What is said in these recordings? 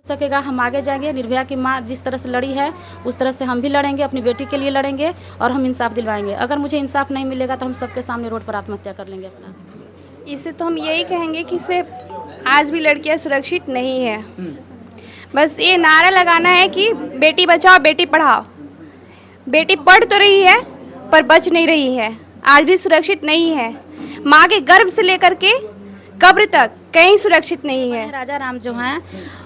सकेगा हम आगे जाएंगे। निर्भया की माँ जिस तरह से लड़ी है उस तरह से हम भी लड़ेंगे, अपनी बेटी के लिए लड़ेंगे और हम इंसाफ दिलवाएंगे। अगर मुझे इंसाफ नहीं मिलेगा तो हम सबके सामने रोड पर आत्महत्या कर लेंगे अपना। इससे तो हम यही कहेंगे कि सिर्फ आज भी लड़कियां सुरक्षित नहीं है। बस ये नारा लगाना है कि बेटी बचाओ बेटी पढ़ाओ। बेटी पढ़ तो रही है पर बच नहीं रही है, आज भी सुरक्षित नहीं है। माँ के गर्भ से लेकर के कब्र तक कहीं सुरक्षित नहीं है। राजा राम जो हैं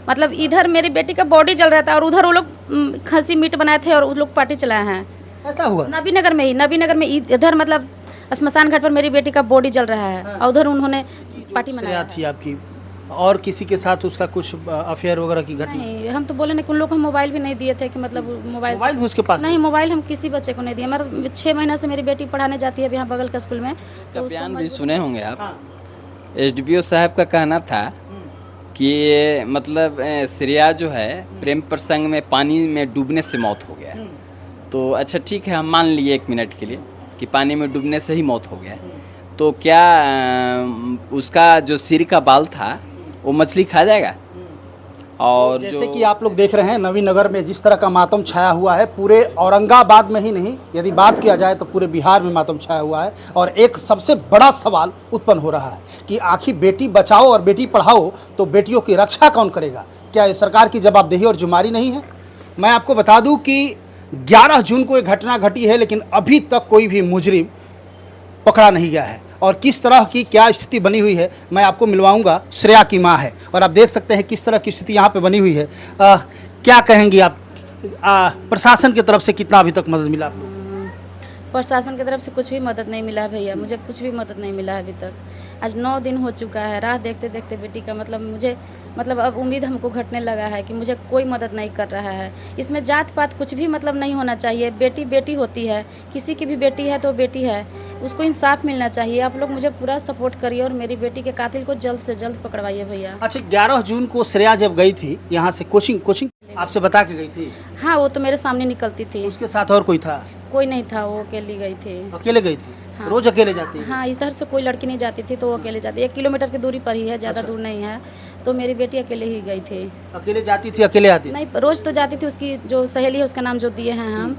मतलब इधर मेरी बेटी का बॉडी जल रहा था और उधर वो लोग खसी मीट बनाए थे और वो लोग पार्टी चलाए हैं। ऐसा हुआ? नबीनगर में ही इधर मतलब स्मशान घाट पर मेरी बेटी का बॉडी जल रहा है और उधर उन्होंने पार्टी मनाया थी आपकी और किसी के साथ उसका कुछ अफेयर वगैरह की घटना? नहीं, हम तो बोले ना कि उन लोग को हम मोबाइल भी नहीं दिए थे कि मतलब मोबाइल भी उसके पास नहीं, मोबाइल हम किसी बच्चे को नहीं दिए। मतलब 6 महीना से मेरी बेटी पढ़ाने जाती है यहाँ बगल के स्कूल में। तो बयान भी सुने होंगे आप। एसडीपीओ साहब का कहना था कि मतलब श्रेया जो है प्रेम प्रसंग में पानी में डूबने से मौत हो गया। तो अच्छा ठीक है, हम मान लिए 1 मिनट के लिए कि पानी में डूबने से ही मौत हो गया। तो क्या उसका जो सिर का बाल था वो मछली खा जाएगा? और जैसे कि आप लोग देख रहे हैं नवीनगर में जिस तरह का मातम छाया हुआ है, पूरे औरंगाबाद में ही नहीं यदि बात किया जाए तो पूरे बिहार में मातम छाया हुआ है। और एक सबसे बड़ा सवाल उत्पन्न हो रहा है कि आखिर बेटी बचाओ और बेटी पढ़ाओ तो बेटियों की रक्षा कौन करेगा? क्या ये सरकार की जवाबदेही और जिम्मेदारी नहीं है? मैं आपको बता दूं कि 11 जून को ये घटना घटी है लेकिन अभी तक कोई भी मुजरिम पकड़ा नहीं गया है। और किस तरह की क्या स्थिति बनी हुई है मैं आपको मिलवाऊंगा। श्रेया की मां है और आप देख सकते हैं किस तरह की स्थिति यहाँ पे बनी हुई है। क्या कहेंगी आप? प्रशासन की तरफ से कितना अभी तक मदद मिला आपको? प्रशासन की तरफ से कुछ भी मदद नहीं मिला है भैया, मुझे कुछ भी मदद नहीं मिला है अभी तक। आज 9 दिन हो चुका है, राह देखते देखते बेटी का मतलब अब उम्मीद हमको घटने लगा है कि मुझे कोई मदद नहीं कर रहा है। इसमें जात पात कुछ भी मतलब नहीं होना चाहिए। बेटी बेटी होती है, किसी की भी बेटी है तो बेटी है, उसको इंसाफ मिलना चाहिए। आप लोग मुझे पूरा सपोर्ट करिए और मेरी बेटी के कातिल को जल्द से जल्द पकड़वाइए भैया। अच्छा, 11 जून को श्रेया जब गई थी यहाँ से कोचिंग आपसे बता के गई थी? हाँ, वो तो मेरे सामने निकलती थी। उसके साथ और कोई था? कोई नहीं था, वो अकेली गई थी। अकेले गई थी? हाँ। रोज अकेले जाती है? हाँ, इधर से कोई लड़की नहीं जाती थी तो वो अकेले जाती। 1 किलोमीटर की दूरी पर ही है, ज़्यादा दूर नहीं है। तो मेरी बेटी अकेले ही गई थी। अकेले जाती थी, अकेले आती थी? नहीं, रोज़ तो जाती थी। उसकी जो सहेली है उसका नाम जो दिए हैं हम,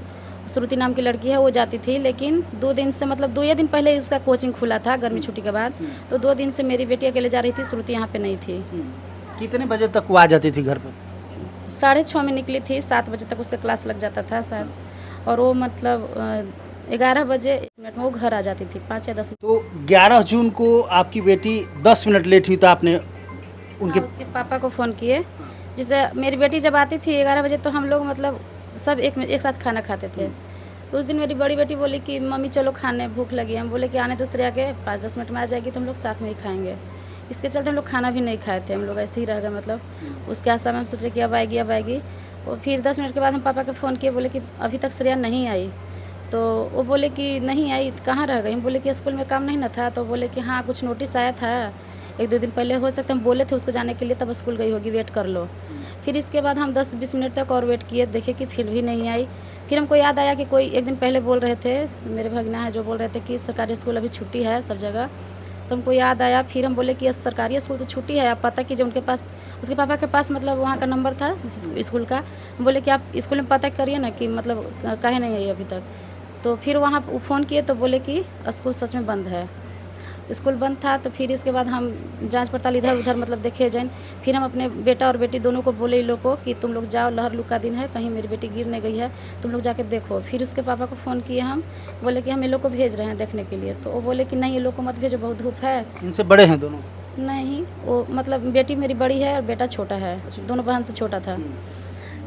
श्रुति नाम की लड़की है, वो जाती थी। लेकिन 2 दिन से मतलब 2 दिन पहले उसका कोचिंग खुला था गर्मी छुट्टी के बाद। तो 2 दिन से मेरी बेटी अकेले जा रही थी, श्रुति यहाँ पे नहीं थी। कितने बजे तक वो आ जाती थी घर पर? 6:30 में निकली थी, 7 बजे तक उसका क्लास लग जाता था शायद। और वो मतलब 11 बजे 1 मिनट में वो घर आ जाती थी, 5 या 10 मिनट। तो 11 जून को आपकी बेटी 10 मिनट लेट हुई तो आपने उनके उसके पापा को फ़ोन किए। जिससे मेरी बेटी जब आती थी 11 बजे तो हम लोग मतलब सब एक साथ खाना खाते थे। तो उस दिन मेरी बड़ी बेटी बोली कि मम्मी चलो खाने, भूख लगी। हम बोले कि आने तो श्रेया के 5-10 मिनट में आ जाएगी तो हम लोग साथ में ही खाएंगे। इसके चलते हम लोग खाना भी नहीं खाए थे, हम लोग ऐसे ही रह गए। मतलब उसके आशा में हम सोचे कि अब आएगी। और फिर 10 मिनट के बाद हम पापा को फ़ोन किए, बोले कि अभी तक श्रेया नहीं आई। तो वो बोले कि नहीं आई, कहाँ रह गई? हम बोले कि स्कूल में काम नहीं ना था। तो बोले कि हाँ, कुछ नोटिस आया था 1-2 दिन पहले, हो सकता है हम बोले थे उसको जाने के लिए, तब स्कूल गई होगी, वेट कर लो। फिर इसके बाद हम 10-20 मिनट तक और वेट किए, देखे कि फिर भी नहीं आई। फिर हमको याद आया कि कोई 1 दिन पहले बोल रहे थे, मेरे भगना है जो बोल रहे थे कि सरकारी स्कूल अभी छुट्टी है सब जगह। तो हमको याद आया, फिर हम बोले कि सरकारी स्कूल तो छुट्टी है, आप पता कीजिए उनके पास। उसके पापा के पास मतलब वहाँ का नंबर था स्कूल का। हम बोले कि आप स्कूल में पता करिए ना कि मतलब काहे नहीं आई अभी तक। तो फिर वहाँ फ़ोन किए तो बोले कि स्कूल सच में बंद है, स्कूल बंद था। तो फिर इसके बाद हम जांच पड़ताल इधर उधर मतलब देखे जाए। फिर हम अपने बेटा और बेटी दोनों को बोले इन लोग को कि तुम लोग जाओ, लहर लुक का दिन है, कहीं मेरी बेटी गिर नहीं गई है, तुम लोग जाके देखो। फिर उसके पापा को फ़ोन किए हम, बोले कि हम इन लोग को भेज रहे हैं देखने के लिए। तो वो बोले कि नहीं, ये लोग को मत भेजो, बहुत धूप है। इनसे बड़े हैं दोनों? नहीं, वो मतलब बेटी मेरी बड़ी है और बेटा छोटा है, दोनों बहन से छोटा था।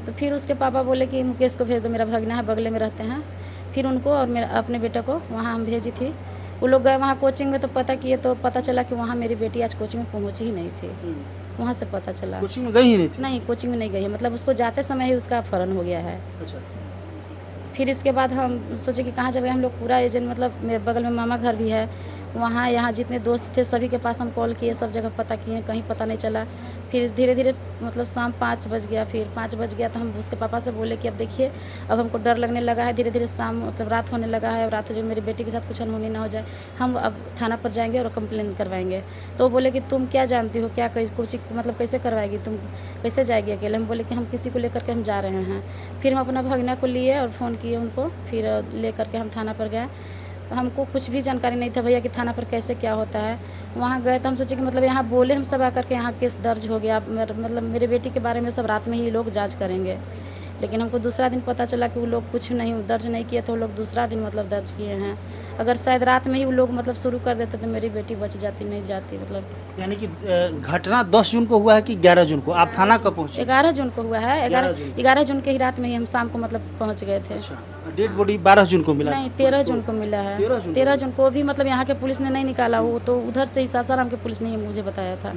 तो फिर उसके पापा बोले कि मुकेश को भेज दो, मेरा भगना है, बगले में रहते हैं। फिर उनको और मेरा अपने बेटे को वहाँ हम भेजी थी। वो लोग गए वहाँ कोचिंग में तो पता किए तो पता चला कि वहाँ मेरी बेटी आज कोचिंग में पहुँची ही नहीं थी। वहाँ से पता चला। कोचिंग में गई ही नहीं थी? नहीं, कोचिंग में नहीं गई है, मतलब उसको जाते समय ही उसका अपहरण हो गया है। अच्छा। फिर इसके बाद हम सोचे कि कहाँ चल गए हम लोग। पूरा एजेंट मतलब मेरे बगल में मामा घर भी है, वहाँ यहाँ जितने दोस्त थे सभी के पास हम कॉल किए, सब जगह पता किए, कहीं पता नहीं चला। फिर धीरे धीरे मतलब शाम 5 बज गया, फिर 5 बज गया तो हम उसके पापा से बोले कि अब देखिए अब हमको डर लगने लगा है, धीरे धीरे शाम मतलब रात होने लगा है, और रात जो मेरी बेटी के साथ कुछ अनहोनी ना हो जाए, हम अब थाना पर जाएंगे और कंप्लेन करवाएंगे। तो वो बोले कि तुम क्या जानती हो, क्या कुछ मतलब कैसे करवाएगी, तुम कैसे जाएगी अकेले। हम बोले कि हम किसी को लेकर के हम जा रहे हैं। फिर हम अपना भगना को लिए और फ़ोन किए उनको, फिर ले करके हम थाना पर गए। हमको कुछ भी जानकारी नहीं था भैया कि थाना पर कैसे क्या होता है। वहाँ गए तो हम सोचे कि मतलब यहाँ बोले हम सब आकर के यहाँ केस दर्ज हो गया, मतलब मेरे बेटी के बारे में सब रात में ही लोग जांच करेंगे। लेकिन हमको दूसरा दिन पता चला कि वो लोग कुछ नहीं दर्ज नहीं किए, तो वो लोग दूसरा दिन मतलब दर्ज किए हैं। अगर शायद रात में ही वो लोग मतलब शुरू कर देते तो मेरी बेटी बच जाती, नहीं जाती मतलब। यानी कि घटना 10 जून को हुआ है कि 11 जून को? आप थाना कब पहुँचे? 11 जून को हुआ है। 11 जून के ही रात में ही हम शाम को मतलब पहुँच गए थे। अच्छा, डेड बॉडी 12 जून को मिला? नहीं, 13 जून को मिला है। 13 जून को भी मतलब यहाँ के पुलिस ने नहीं निकाला, वो तो उधर से ही सासाराम के पुलिस ने मुझे बताया था।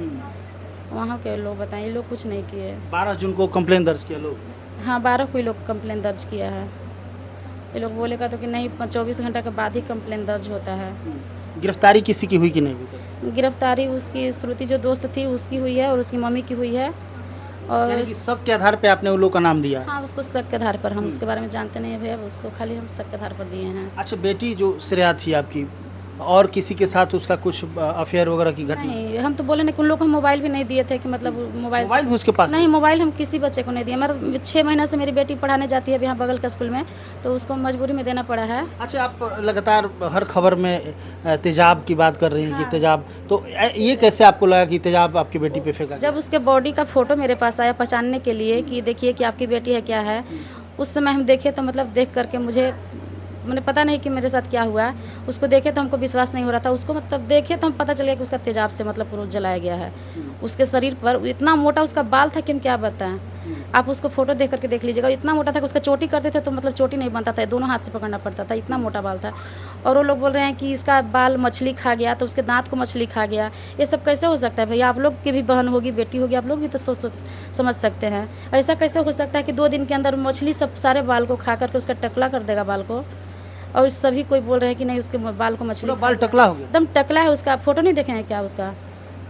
वहाँ के लोग बताएं, ये लोग कुछ नहीं किए। 12 जून को कंप्लेन दर्ज किया लोग? हाँ, 12 को ही लोग कंप्लेन दर्ज किया है। ये लोग बोले का तो कि नहीं 24 घंटा के बाद ही कंप्लेन दर्ज होता है। गिरफ्तारी किसी की हुई कि नहीं? गिरफ्तारी उसकी श्रुति जो दोस्त थी उसकी हुई है और उसकी मम्मी की हुई है। और यानी कि शक के आधार पे आपने उन लोग का नाम दिया? हाँ, उसको शक के आधार पर, हम उसके बारे में जानते नहीं है भैया, उसको खाली हम शक के आधार पर दिए हैं। अच्छा, बेटी जो श्रेया थी आपकी, और किसी के साथ उसका कुछ अफेयर वगैरह की घटना? नहीं, हम तो बोले नहीं, उन लोग को हम मोबाइल भी नहीं दिए थे कि मतलब मोबाइल भी उसके पास नहीं, मोबाइल हम किसी बच्चे को नहीं दिए। हमारा 6 महीना से मेरी बेटी पढ़ाने जाती है अब यहाँ बगल के स्कूल में, तो उसको मजबूरी में देना पड़ा है। अच्छा, आप लगातार हर खबर में तेजाब की बात कर रही हैं कि तेजाब, तो ये कैसे आपको लगा कि तेजाब आपकी बेटी पे फेंका? जब उसके बॉडी का फोटो मेरे पास आया पहचानने के लिए कि देखिए कि आपकी बेटी है क्या है, उस समय हम देखे तो मतलब देख करके मुझे मैंने पता नहीं कि मेरे साथ क्या हुआ। उसको देखे तो हमको विश्वास नहीं हो रहा था, उसको मतलब देखे तो हम पता चल गया कि उसका तेजाब से मतलब पूरा जलाया गया है। उसके शरीर पर इतना मोटा उसका बाल था कि हम क्या बताएं। आप उसको फोटो देख करके देख लीजिएगा, इतना मोटा था कि उसका चोटी करते थे तो मतलब चोटी नहीं बनता था, दोनों हाथ से पकड़ना पड़ता था, इतना मोटा बाल था। और वो लोग बोल रहे हैं कि इसका बाल मछली खा गया, तो उसके दांत को मछली खा गया। ये सब कैसे हो सकता है भैया? आप लोग की भी बहन होगी, बेटी होगी, आप लोग भी तो सोच समझ सकते हैं। ऐसा कैसे हो सकता है कि 2 दिन के अंदर मछली सब सारे बाल को खा करके उसका टकला कर देगा बाल को। और सभी कोई बोल रहे हैं कि नहीं उसके बाल को मछली, बाल टकला हो गया, एकदम टकला है उसका। फोटो नहीं देखे हैं क्या? उसका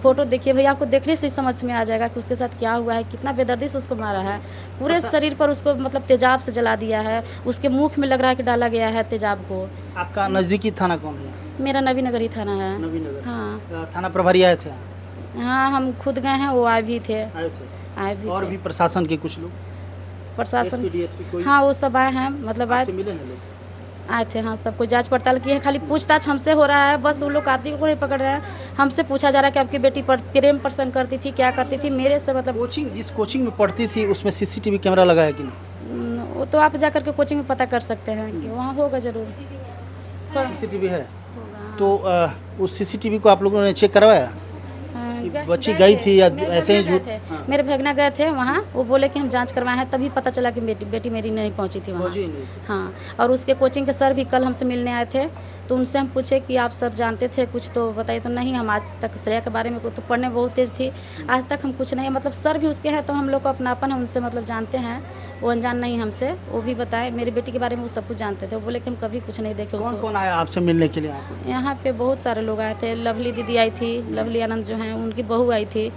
फोटो देखिए भैया, आपको देखने से समझ में आ जाएगा कि उसके साथ क्या हुआ है, कितना बेदर्दी से उसको मारा है। पूरे शरीर पर उसको मतलब तेजाब से जला दिया है, उसके मुख में लग रहा है कि डाला गया है तेजाब को। आपका नज़दीकी थाना कौन है? मेरा नवी नगर ही थाना है। नवी नगर? हाँ, थाना प्रभारी आए थे? हाँ, हम खुद गए हैं, वो आए भी थे। आए भी और भी प्रशासन के कुछ लोग, प्रशासन, DSP कोई? हाँ, वो सब आए हैं, मतलब आए मिले हैं लोग? आए थे। हाँ, सब कुछ जांच पड़ताल किए हैं, खाली पूछताछ हमसे हो रहा है बस। वो लोग आदमी को नहीं पकड़ रहे हैं, हमसे पूछा जा रहा है कि आपकी बेटी पर प्रेम प्रसंग करती थी, क्या करती थी मेरे से मतलब। जिस कोचिंग में पढ़ती थी उसमें CCTV कैमरा लगा है कि नहीं? वो तो आप जाकर के कोचिंग में पता कर सकते हैं कि वहाँ होगा जरूर। CCTV है तो उस CCTV को आप लोगों ने चेक करवाया? बच्ची गई थी या ऐसे ही झूठ? मेरे भगना गए थे वहाँ, वो बोले कि हम जांच करवाए हैं, तभी पता चला कि बेटी मेरी नहीं पहुँची थी वहाँ। हाँ, और उसके कोचिंग के सर भी कल हमसे मिलने आए थे, तो उनसे हम पूछे कि आप सर जानते थे कुछ तो बताइए। तो नहीं, हम आज तक श्रेया के बारे में तो पढ़ने बहुत तेज़ थी, आज तक हम कुछ नहीं, मतलब सर भी उसके हैं तो हम लोग को अपनापन है उनसे, मतलब जानते हैं, वो अनजान नहीं हमसे। वो भी बताए मेरी बेटी के बारे में, वो सब कुछ जानते थे। वो बोले कि हम कभी कुछ नहीं देखे। कौन कौन आया आपसे मिलने के लिए? यहाँ पे बहुत सारे लोग आए थे। लवली दीदी आई थी, लवली आनंद जो हैं उनकी बहू आई थी,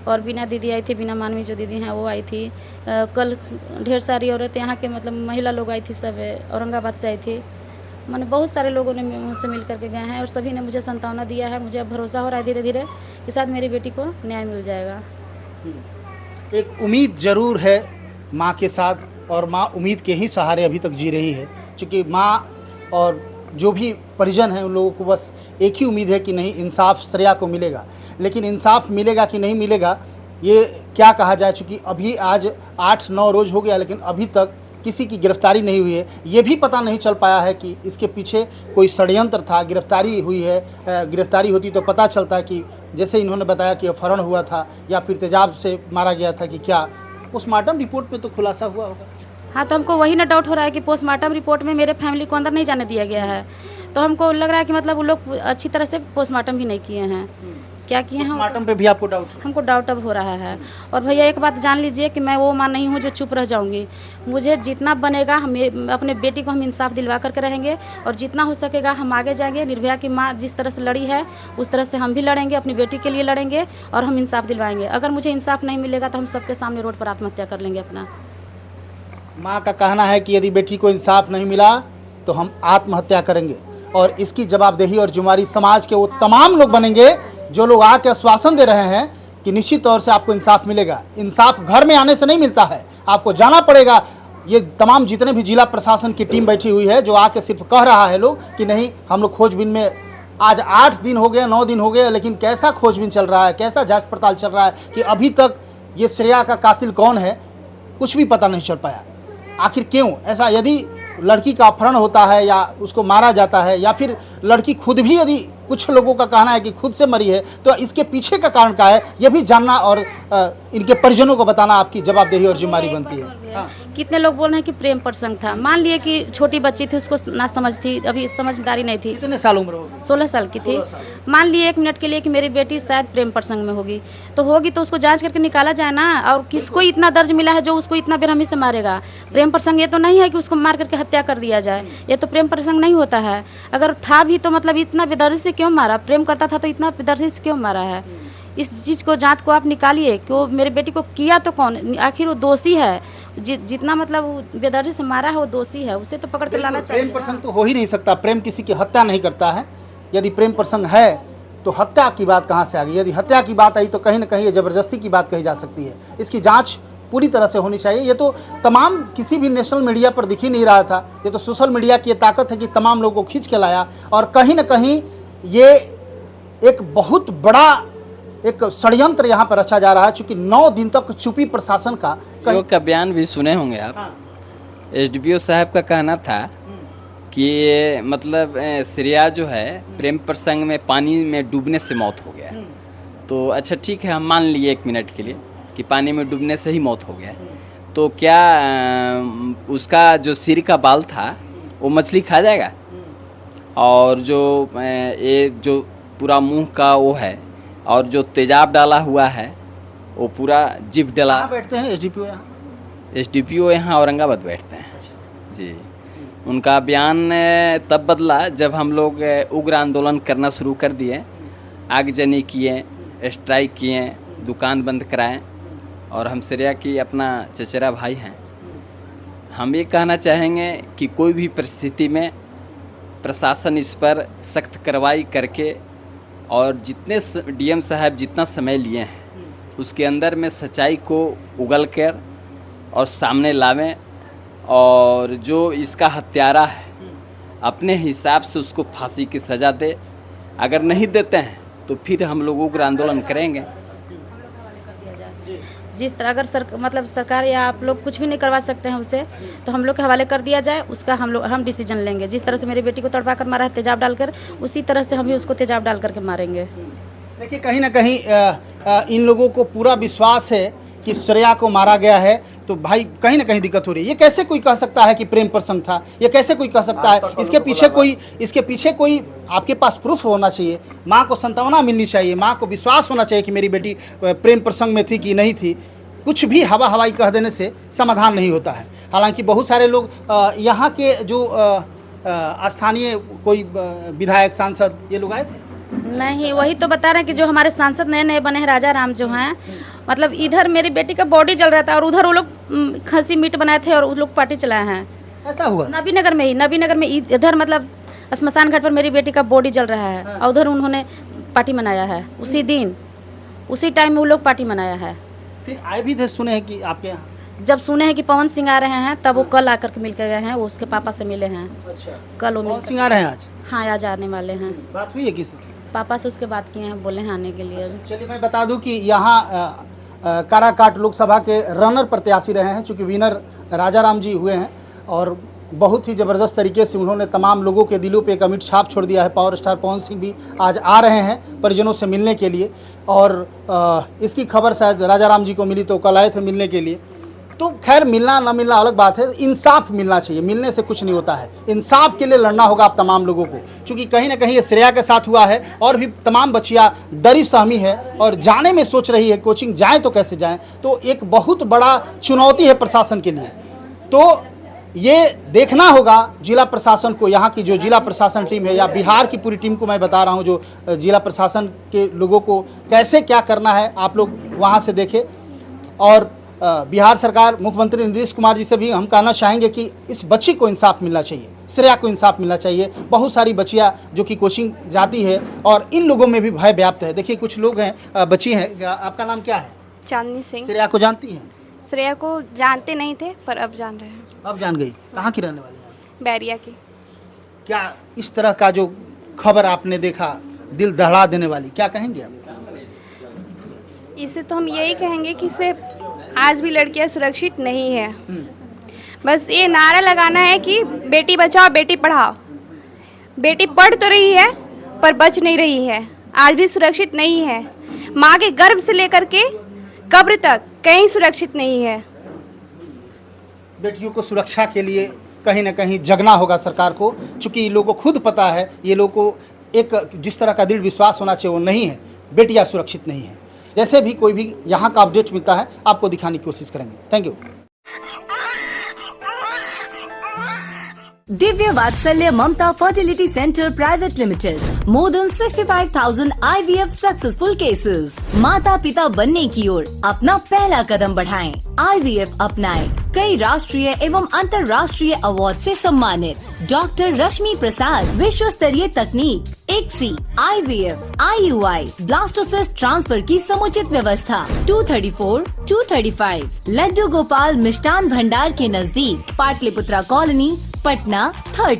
और बीना दीदी आई थी, बीना मानवी जो दीदी हैं वो आई थी। कल ढेर सारी औरतें यहाँ के मतलब महिला लोग आई थी, सब औरंगाबाद से आई थी। मैंने बहुत सारे लोगों ने मुझसे मिल करके गए हैं और सभी ने मुझे सांत्वना दिया है। मुझे अब भरोसा हो रहा है धीरे धीरे कि शायद मेरी बेटी को न्याय मिल जाएगा। एक उम्मीद ज़रूर है माँ के साथ, और माँ उम्मीद के ही सहारे अभी तक जी रही है, क्योंकि माँ और जो भी परिजन हैं उन लोगों को बस एक ही उम्मीद है कि नहीं इंसाफ श्रेया को मिलेगा। लेकिन इंसाफ मिलेगा कि नहीं मिलेगा ये क्या कहा जाए, चूँकि अभी आज 8-9 रोज़ हो गया लेकिन अभी तक किसी की गिरफ्तारी नहीं हुई है। ये भी पता नहीं चल पाया है कि इसके पीछे कोई षड्यंत्र था। गिरफ्तारी हुई है, गिरफ्तारी होती तो पता चलता कि जैसे इन्होंने बताया कि अपहरण हुआ था या फिर तेजाब से मारा गया था कि क्या। पोस्टमार्टम रिपोर्ट में तो खुलासा हुआ होगा। हाँ, तो हमको वही ना डाउट हो रहा है कि पोस्टमार्टम रिपोर्ट में मेरे फैमिली को अंदर नहीं जाने दिया गया है, तो हमको लग रहा है कि मतलब वो लोग अच्छी तरह से पोस्टमार्टम भी नहीं किए हैं। क्या किए हैं पोस्टमार्टम पे भी आपको डाउट है? हमको डाउट अब हो रहा है। और भैया एक बात जान लीजिए कि मैं वो माँ नहीं हूँ जो चुप रह जाऊंगी। मुझे जितना बनेगा हम अपने बेटी को हम इंसाफ दिलवा करके रहेंगे और जितना हो सकेगा हम आगे जाएंगे। निर्भया की माँ जिस तरह से लड़ी है उस तरह से हम भी लड़ेंगे, अपनी बेटी के लिए लड़ेंगे और हम इंसाफ दिलवाएंगे। अगर मुझे इंसाफ नहीं मिलेगा तो हम सबके सामने रोड पर आत्महत्या कर लेंगे अपना। माँ का कहना है कि यदि बेटी को इंसाफ नहीं मिला तो हम आत्महत्या करेंगे और इसकी जवाबदेही और जुमारी समाज के वो तमाम लोग बनेंगे जो लोग आके आश्वासन दे रहे हैं कि निश्चित तौर से आपको इंसाफ मिलेगा। इंसाफ घर में आने से नहीं मिलता है, आपको जाना पड़ेगा। ये तमाम जितने भी जिला प्रशासन की टीम बैठी हुई है जो आके सिर्फ कह रहा है लोग कि नहीं हम लोग खोजबीन में, आज 8 दिन हो गए 9 दिन हो गए, लेकिन कैसा खोजबीन चल रहा है, कैसा जांच पड़ताल चल रहा है कि अभी तक ये श्रेया का कातिल कौन है कुछ भी पता नहीं चल पाया। आखिर क्यों ऐसा? यदि लड़की का अपहरण होता है या उसको मारा जाता है या फिर लड़की खुद भी, यदि कुछ लोगों का कहना है कि खुद से मरी है, तो इसके पीछे का कारण क्या है ये भी जानना और इनके परिजनों को बताना आपकी जवाबदेही और जिम्मेदारी बनती है। हाँ। कितने लोग बोल रहे हैं कि प्रेम प्रसंग था। मान लिए कि छोटी बच्ची थी, उसको ना समझ थी, अभी समझदारी नहीं थी। कितने साल उम्र होगी? 16 साल की थी। मान लिए 1 मिनट के लिए कि मेरी बेटी शायद प्रेम प्रसंग में होगी, तो होगी तो उसको जांच करके निकाला जाए ना। और किसको इतना दर्ज मिला है जो उसको इतना बेरहमी से मारेगा? प्रेम प्रसंग ये तो नहीं है कि उसको मार करके हत्या कर दिया जाए, ये तो प्रेम प्रसंग नहीं होता है। अगर था भी तो मतलब इतना बेदर्दी से क्यों मारा? प्रेम करता था तो इतना बेदर्दी से क्यों मारा है? इस चीज़ को जांच को आप निकालिए कि वो मेरे बेटी को किया तो कौन, आखिर वो दोषी है। जितना मतलब बेदर्दी से मारा है वो दोषी है, उसे तो पकड़ के लाना चाहिए। प्रेम प्रसंग तो हो ही नहीं सकता, प्रेम किसी की हत्या नहीं करता है। यदि प्रेम प्रसंग है तो हत्या की बात कहाँ से आ गई? यदि हत्या की बात आई तो कहीं ना कहीं ये ज़बरदस्ती की बात कही जा सकती है। इसकी जांच पूरी तरह से होनी चाहिए। ये तो तमाम किसी भी नेशनल मीडिया पर दिख ही नहीं रहा था, ये तो सोशल मीडिया की ये ताकत है कि तमाम लोगों को खींच के लाया। और कहीं ना कहीं ये एक बहुत बड़ा एक षड्यंत्र यहाँ पर रचा जा रहा है, चूँकि 9 दिन तक चुप्पी प्रशासन का। का बयान भी सुने होंगे आप। हाँ। एसडीपीओ साहब का कहना था कि ये मतलब श्रेया जो है प्रेम प्रसंग में पानी में डूबने से मौत हो गया। तो अच्छा ठीक है, हम मान लिए 1 मिनट के लिए कि पानी में डूबने से ही मौत हो गया। तो क्या उसका जो सिर का बाल था वो मछली खा जाएगा? और जो ये जो पूरा मुंह का वो है और जो तेजाब डाला हुआ है वो पूरा जिप डला। कहाँ बैठते हैं एसडीपीओ? यहाँ एसडीपीओ यहाँ औरंगाबाद बैठते हैं जी। उनका बयान तब बदला जब हम लोग उग्र आंदोलन करना शुरू कर दिए, आगजनी किए, स्ट्राइक किए, दुकान बंद कराएं। और हम श्रेया की अपना चचेरा भाई हैं। हम ये कहना चाहेंगे कि कोई भी परिस्थिति में प्रशासन इस पर सख्त कार्रवाई करके और जितने डीएम साहब जितना समय लिए हैं उसके अंदर में सच्चाई को उगल कर और सामने लावें और जो इसका हत्यारा है अपने हिसाब से उसको फांसी की सज़ा दे। अगर नहीं देते हैं तो फिर हम लोग उग्र आंदोलन करेंगे। जिस तरह अगर मतलब सरकार या आप लोग कुछ भी नहीं करवा सकते हैं उसे, तो हम लोग के हवाले कर दिया जाए, उसका हम डिसीजन लेंगे। जिस तरह से मेरी बेटी को तड़पा कर मारा है तेजाब डालकर, उसी तरह से हम भी उसको तेजाब डाल करके मारेंगे। देखिए कहीं ना कहीं इन लोगों को पूरा विश्वास है कि श्रेया को मारा गया है, तो भाई कहीं ना कहीं दिक्कत हो रही है। ये कैसे कोई कह सकता है कि प्रेम प्रसंग था? ये कैसे कोई कह सकता है? इसके पीछे कोई आपके पास प्रूफ होना चाहिए। माँ को सांत्वना मिलनी चाहिए, माँ को विश्वास होना चाहिए कि मेरी बेटी प्रेम प्रसंग में थी कि नहीं थी। कुछ भी हवाई कह देने से समाधान नहीं होता है। हालांकि बहुत सारे लोग यहाँ के जो स्थानीय कोई विधायक सांसद ये लोग आए थे? नहीं, वही तो बता रहे हैं कि जो हमारे सांसद नए नए बने हैं राजा राम जो हैं, मतलब इधर मेरी बेटी का बॉडी जल रहा था और उधर वो लोग खस्सी मीट बनाए थे और उन लोग पार्टी चलाए हैं। ऐसा हुआ? नबीनगर में इधर मतलब श्मशान घाट पर मेरी बेटी का बॉडी जल रहा है और उधर उन्होंने पार्टी मनाया है। उसी दिन उसी टाइम में वो लोग पार्टी मनाया है। फिर आए भी थे, सुने हैं कि आपके यहाँ? जब सुने हैं कि पवन सिंह आ रहे हैं तब वो कल आकर के मिल के गए हैं, वो उसके पापा से मिले हैं। अच्छा, कल वो पवन सिंह आ रहे हैं आज? हाँ, आज आने वाले हैं। बात हुई है किसी से? पापा से उसके बात किए हैं, बोले हैं आने के लिए। चलिए मैं बता दूं कि यहाँ काराकाट लोकसभा के रनर प्रत्याशी रहे हैं, चूँकि विनर राजा राम जी हुए हैं और बहुत ही ज़बरदस्त तरीके से उन्होंने तमाम लोगों के दिलों पे एक अमिट छाप छोड़ दिया है। पावर स्टार पवन सिंह भी आज आ रहे हैं परिजनों से मिलने के लिए और इसकी खबर शायद राजा राम जी को मिली तो कल आए थे मिलने के लिए। तो खैर मिलना ना मिलना अलग बात है, इंसाफ मिलना चाहिए, मिलने से कुछ नहीं होता है। इंसाफ के लिए लड़ना होगा आप तमाम लोगों को, क्योंकि कहीं ना कहीं ये श्रेया के साथ हुआ है और भी तमाम बच्चियां डरी सहमी है और जाने में सोच रही है कोचिंग जाएं तो कैसे जाएं। तो एक बहुत बड़ा चुनौती है प्रशासन के लिए। तो ये देखना होगा जिला प्रशासन को, यहाँ की जो जिला प्रशासन टीम है या बिहार की पूरी टीम को मैं बता रहा हूँ, जो जिला प्रशासन के लोगों को कैसे क्या करना है आप लोग वहाँ से देखें। और बिहार सरकार मुख्यमंत्री नीतीश कुमार जी से भी हम कहना चाहेंगे कि इस बच्ची को इंसाफ मिलना चाहिए, श्रेया को इंसाफ मिलना चाहिए। बहुत सारी बच्चियां जो कि कोचिंग जाती है और इन लोगों में भी भय व्याप्त है। देखिए कुछ लोग हैं, बच्ची हैं, आपका नाम क्या है? चांदनी सिंह। श्रेया को जानती हैं? श्रेया को जानते नहीं थे पर अब जान रहे हैं। अब जान गई। कहाँ की रहने वाली है? बैरिया की। क्या इस तरह का जो खबर आपने देखा दिल दहला देने वाली, क्या कहेंगे आप? इससे तो हम यही कहेंगे कि सिर्फ आज भी लड़कियां सुरक्षित नहीं है। बस ये नारा लगाना है कि बेटी बचाओ बेटी पढ़ाओ। बेटी पढ़ तो रही है पर बच नहीं रही है, आज भी सुरक्षित नहीं है। माँ के गर्भ से लेकर के कब्र तक कहीं सुरक्षित नहीं है। बेटियों को सुरक्षा के लिए कहीं ना कहीं जगना होगा सरकार को, चूँकि लोगों को खुद पता है, ये लोगों को एक जिस तरह का दृढ़ विश्वास होना चाहिए वो नहीं है, बेटियां सुरक्षित नहीं है। जैसे भी कोई भी यहाँ का अपडेट मिलता है आपको दिखाने की कोशिश करेंगे। Thank you. Divya Vatsalya Mamta fertility centre private limited, more than 65,000 IVF successful cases. माता पिता बनने की ओर अपना पहला कदम बढ़ाएं, IVF अपनाएं। कई राष्ट्रीय एवं अंतर्राष्ट्रीय अवार्ड से सम्मानित डॉक्टर रश्मि प्रसाद, विश्व स्तरीय तकनीक, एक्सी, IVF, IUI, ब्लास्टोसिस्ट ट्रांसफर की समुचित व्यवस्था। 234, 235 लड्डू गोपाल मिष्ठान भंडार के नजदीक, पाटलिपुत्रा कॉलोनी, पटना 30।